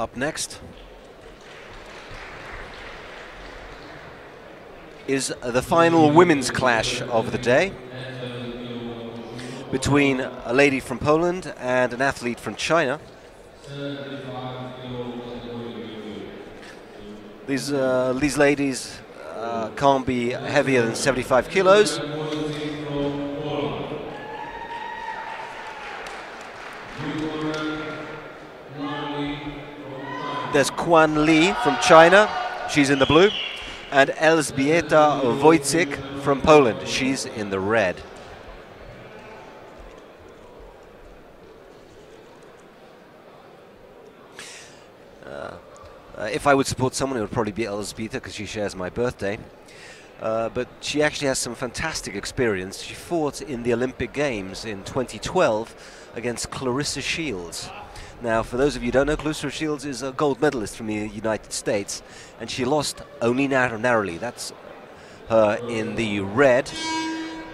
Up next is the final women's clash of the day between a lady from Poland and an athlete from China. These ladies can't be heavier than 75 kilos. There's Qian Li from China, she's in the blue, and Elżbieta Wójcik from Poland, she's in the red. If I would support someone, it would probably be Elżbieta, because she shares my birthday. But she actually has some fantastic experience. She fought in the Olympic Games in 2012 against Clarissa Shields. Now, for those of you who don't know, Clarissa Shields is a gold medalist from the United States, and she lost only narrowly. That's her in the red.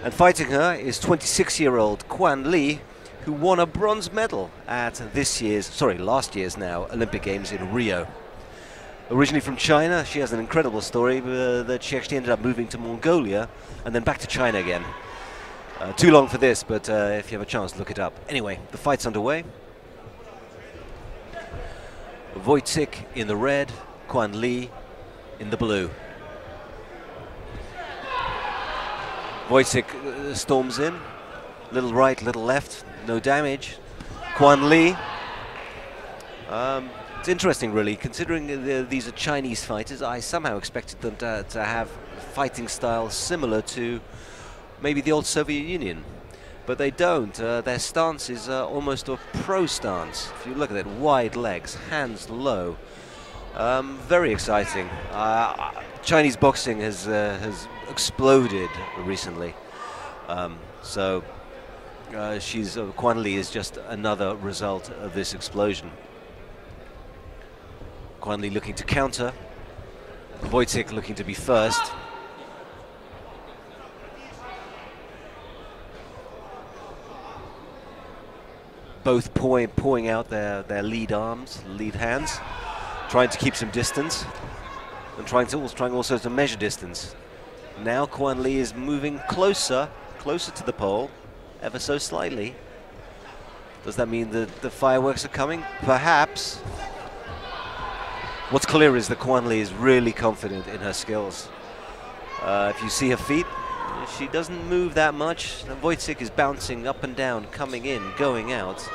And fighting her is 26-year-old Qian Li, who won a bronze medal at last year's now, Olympic Games in Rio. Originally from China, she has an incredible story that she actually ended up moving to Mongolia and then back to China again. Too long for this, but if you have a chance, look it up. Anyway, the fight's underway. Wójcik in the red, Qian Li in the blue. Wójcik storms in, little right, little left, no damage. Qian Li, it's interesting really, considering these are Chinese fighters. I somehow expected them to have fighting styles similar to maybe the old Soviet Union. But they don't. Their stance is almost a pro stance. If you look at it, wide legs, hands low. Very exciting. Chinese boxing has exploded recently. Qian Li is just another result of this explosion. Qian Li looking to counter. Wójcik looking to be first. Both pawing out their lead arms, lead hands, trying to keep some distance, and trying also to measure distance. Now Qian Li is moving closer to the pole, ever so slightly. Does that mean that the fireworks are coming? Perhaps. What's clear is that Qian Li is really confident in her skills. If you see her feet, she doesn't move that much. Wójcik is bouncing up and down, coming in, going out.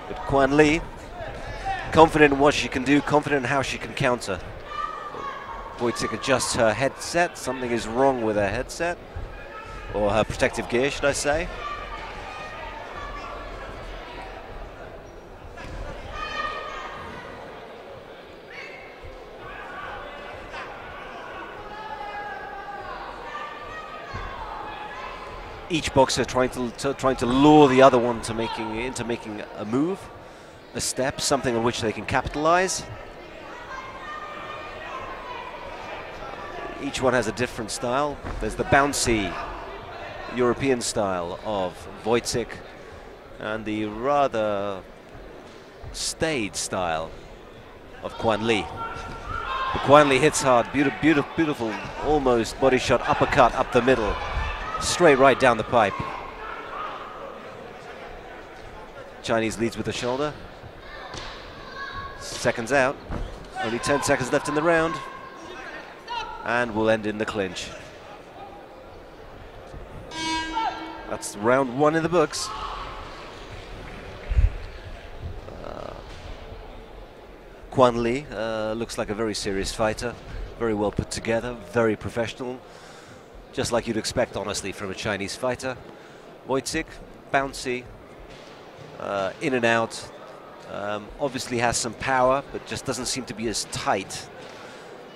But Qian Li, confident in what she can do, confident in how she can counter. Wójcik adjusts her headset. Something is wrong with her headset, or her protective gear, should I say. Each boxer trying to lure the other one into making a move, a step, something on which they can capitalize. Each one has a different style. There's the bouncy European style of Wójcik and the rather staid style of Qian Li. But Qian Li hits hard, beautiful, almost body shot uppercut up the middle. Straight right down the pipe. Chinese leads with the shoulder. Seconds out. Only 10 seconds left in the round. And we'll end in the clinch. That's round one in the books. Qian Li looks like a very serious fighter. Very well put together, very professional. Just like you'd expect, honestly, from a Chinese fighter. Wójcik, bouncy, in and out. Obviously has some power, but just doesn't seem to be as tight.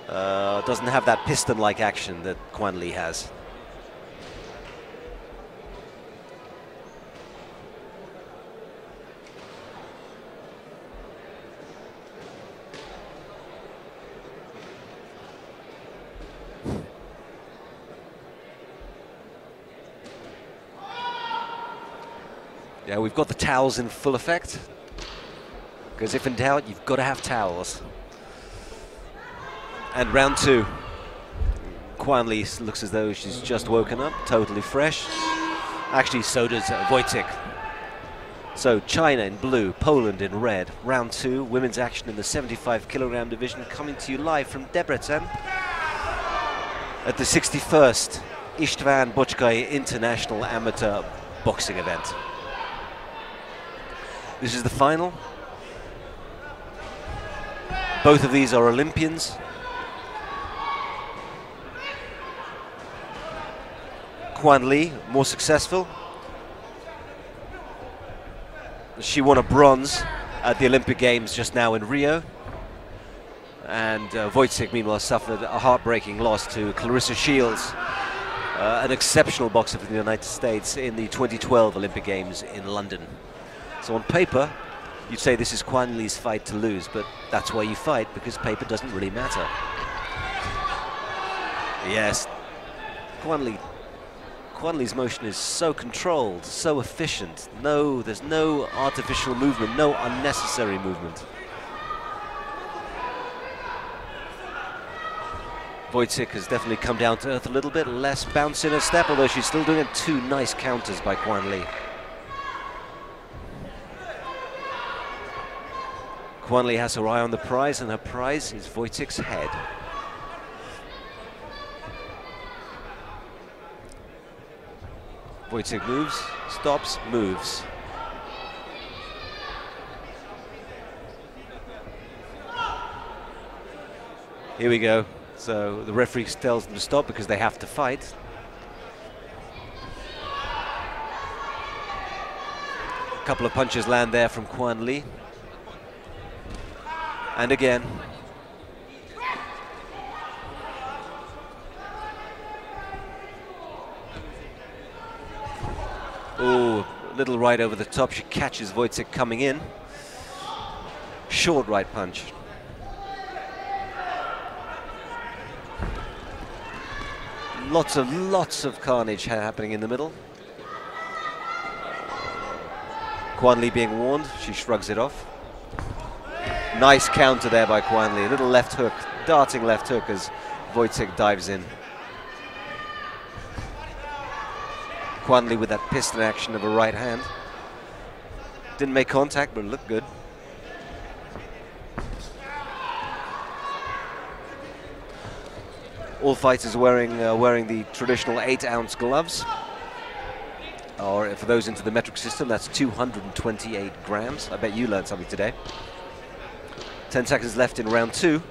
Doesn't have that piston-like action that Qian Li has. Yeah, we've got the towels in full effect. Because if in doubt, you've got to have towels. And round 2. Qian Li looks as though she's just woken up, totally fresh. Actually, so does Wójcik. So China in blue, Poland in red. Round 2, women's action in the 75 kilogram division, coming to you live from Debrecen at the 61st Istvan Bocskai International Amateur Boxing Event. This is the final. Both of these are Olympians. Qian Li, more successful. She won a bronze at the Olympic Games just now in Rio. And Wójcik, meanwhile, suffered a heartbreaking loss to Clarissa Shields, an exceptional boxer from the United States, in the 2012 Olympic Games in London. So on paper, you'd say this is Qian Li's fight to lose, but that's why you fight, because paper doesn't really matter. Yes, Qian Li's motion is so controlled, so efficient. No, there's no artificial movement, no unnecessary movement. Wójcik has definitely come down to earth a little bit, less bounce in her step, although she's still doing 2 nice counters by Qian Li. Qian Li has her eye on the prize, and her prize is Wójcik's head. Wójcik moves, stops, moves. Here we go. So the referee tells them to stop because they have to fight. A couple of punches land there from Qian Li. And again. Oh, little right over the top. She catches Wójcik coming in. Short right punch. Lots of carnage happening in the middle. Qian Li being warned, she shrugs it off. Nice counter there by Qian Li. A little left hook, darting left hook as Wójcik dives in. Qian Li with that piston action of a right hand. Didn't make contact, but it looked good. All fighters wearing the traditional 8-ounce gloves. Or for those into the metric system, that's 228 grams. I bet you learned something today. 10 seconds left in round 2.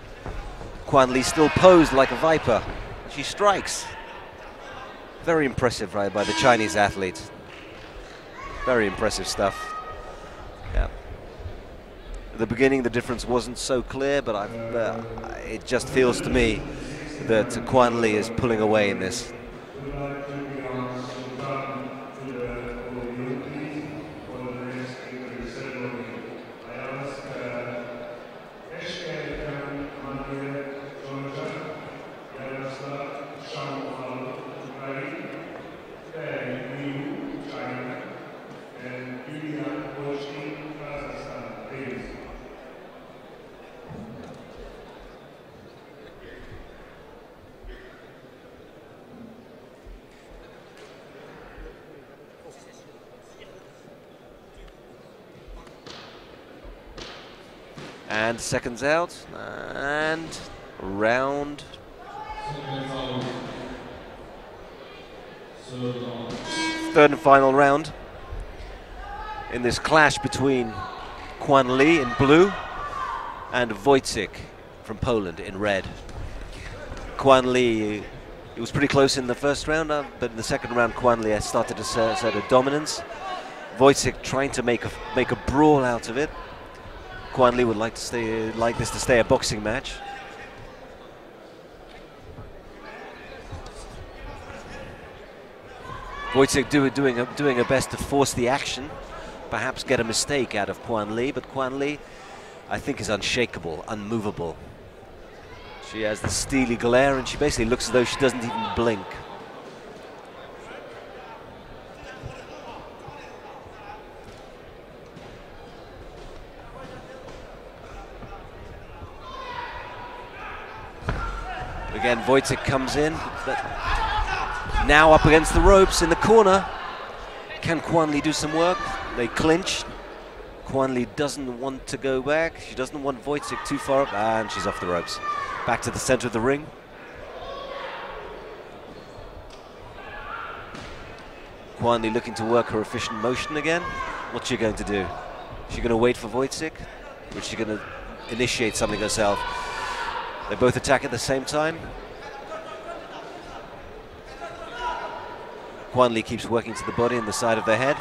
Qian Li still posed like a viper. She strikes. Very impressive right by the Chinese athlete. Very impressive stuff. Yeah. At the beginning, the difference wasn't so clear, but it just feels to me that Qian Li is pulling away in this. And seconds out, and round. Third and final round in this clash between Qian Li in blue and Wójcik from Poland in red. Qian Li, it was pretty close in the first round, but in the second round Qian Li started to assert a dominance. Wójcik trying to make a brawl out of it. Qian Li would like this to stay a boxing match. Wójcik doing her best to force the action, perhaps get a mistake out of Qian Li, but Qian Li, I think, is unshakable, unmovable. She has the steely glare, and she basically looks as though she doesn't even blink. Again, Wójcik comes in, but now up against the ropes in the corner. Can Qian Li do some work? They clinch. Qian Li doesn't want to go back. She doesn't want Wójcik too far up, and she's off the ropes. Back to the center of the ring. Qian Li looking to work her efficient motion again. What's she going to do? Is she going to wait for Wójcik? Or is she going to initiate something herself? They both attack at the same time. Qian Li keeps working to the body and the side of the head.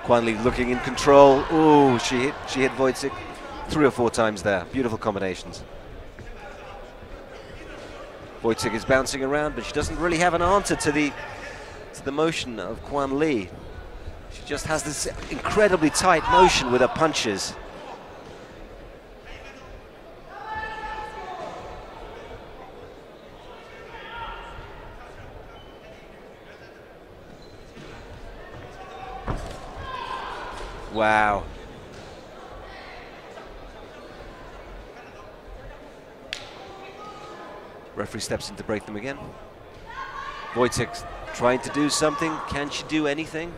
Qian Li looking in control. Ooh, she hit Wójcik 3 or 4 times there. Beautiful combinations. Wójcik is bouncing around, but she doesn't really have an answer to the motion of Qian Li. She just has this incredibly tight motion with her punches. Wow. Referee steps in to break them again. Wójcik trying to do something. Can she do anything?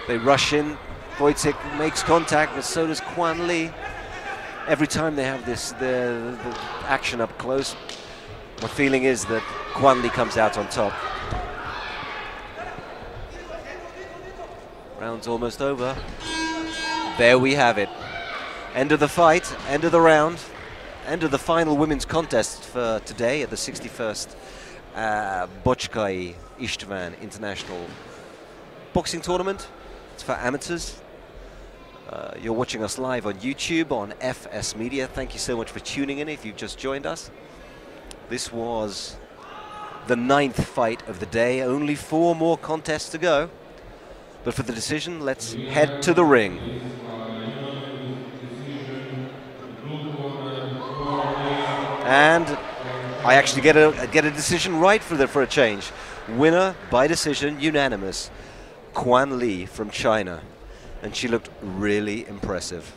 They rush in. Wójcik makes contact, but so does Qian Li. Every time they have the action up close, my feeling is that Qian Li comes out on top. Round's almost over. There we have it. End of the fight, end of the round, end of the final women's contest for today at the 61st Bocskai Istvan International Boxing Tournament. It's for amateurs. You're watching us live on YouTube on FS Media. Thank you so much for tuning in if you've just joined us. This was the 9th fight of the day. Only 4 more contests to go. But for the decision, let's head to the ring. And I actually get a decision right for a change. Winner by decision, unanimous. Qian Li from China, and she looked really impressive.